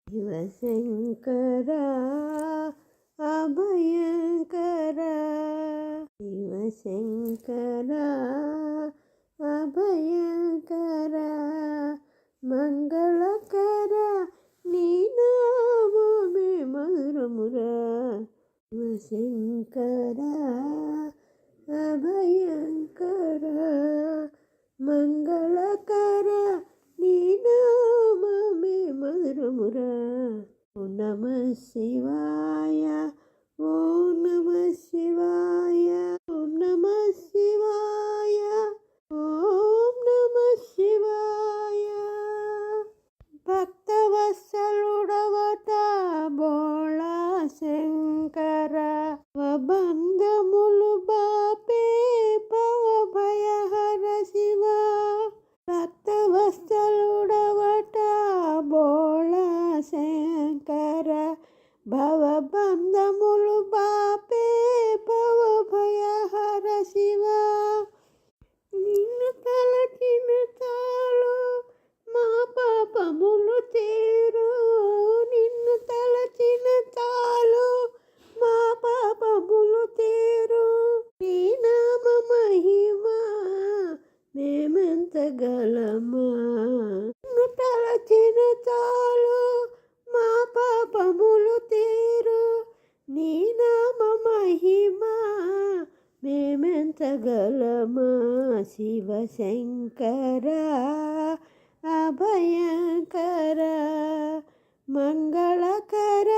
శివశంకర అభయంకర, శివశంకర అభయంకర, మంగళకర నీ నామమే మధురమురా. శివశంకర అభయంకర, మంగళకర నీ నామమే మధురమురా. ఓం నమః శివాయ, ఓం నమః శివాయ, ఓం నమః శివాయ, ఓం నమః శివాయ. భక్తవత్సలుడవట బోళా శంకర, బంధములు బాపే భవభయహర శివ. భక్తవత్సలుడవట బోళా శంకర, భవబంధములు బాపే భవభయహర శివ. నిన్ను తలచిన చాలు మా పాపములు తీరు, నిన్ను తలచిన చాలు మా పాపములు తీరు. నీ నామ మహిమ మేమెంతగలమా, నిన్ను తలచిన చాలు మా పాపములు తీరు. నీ నామ మహిమ మేమెంతగలమా. శివశంకర అభయంకర, మంగళకర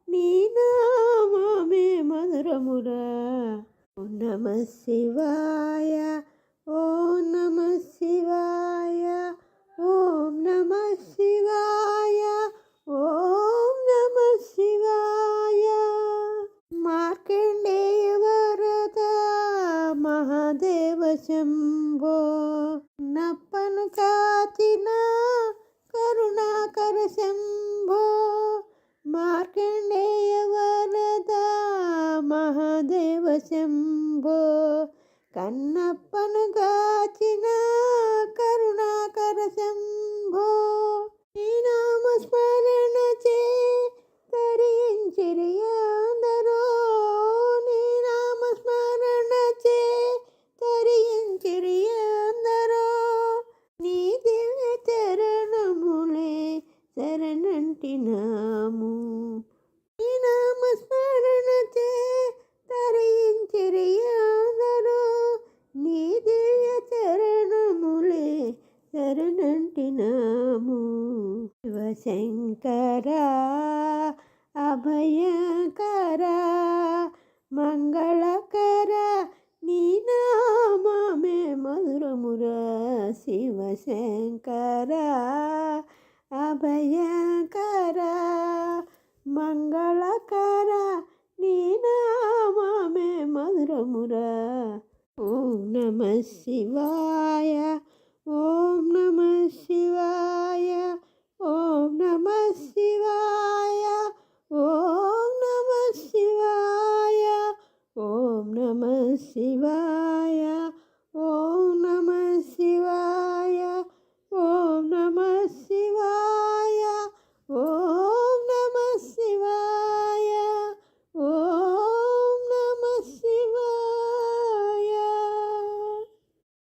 నీ నామమే మధురమురా. ఓం నమః శివాయ, ఓం నమః శివాయ, ఓం నమః శివాయ, ఓం నమః శివాయ. మార్కండేయ వరద మహాదేవ శంభో, నప్పను కాచిన కరుణాకర శంభో. మార్కండేయ వరద మహాదేవ శంభో, కన్నప్పను గాచిన కరుణాకర శంభో. నీ నామ స్మరణ చే తరించిరి అందరూ, నీ నామ స్మరణ చే తరించిరి అందరూ. నీ దివ్య చరణములే శరణంటినాము, నీ నామ స్మరణ చే తరించిరి అందరూ. నీ దివ్య చరణములే శరణంటినాము. శివశంకర అభయంకర, మంగళకర నీ నామమే మధురమురా. శివశంకర అభయంకర, మంగళకర నీ నామమే మధురమురా. ఓం నమః శివాయ, ఓం నమః శివాయ, ఓం నమః శివాయ, ఓం నమః శివాయ, ఓం నమః శివాయ.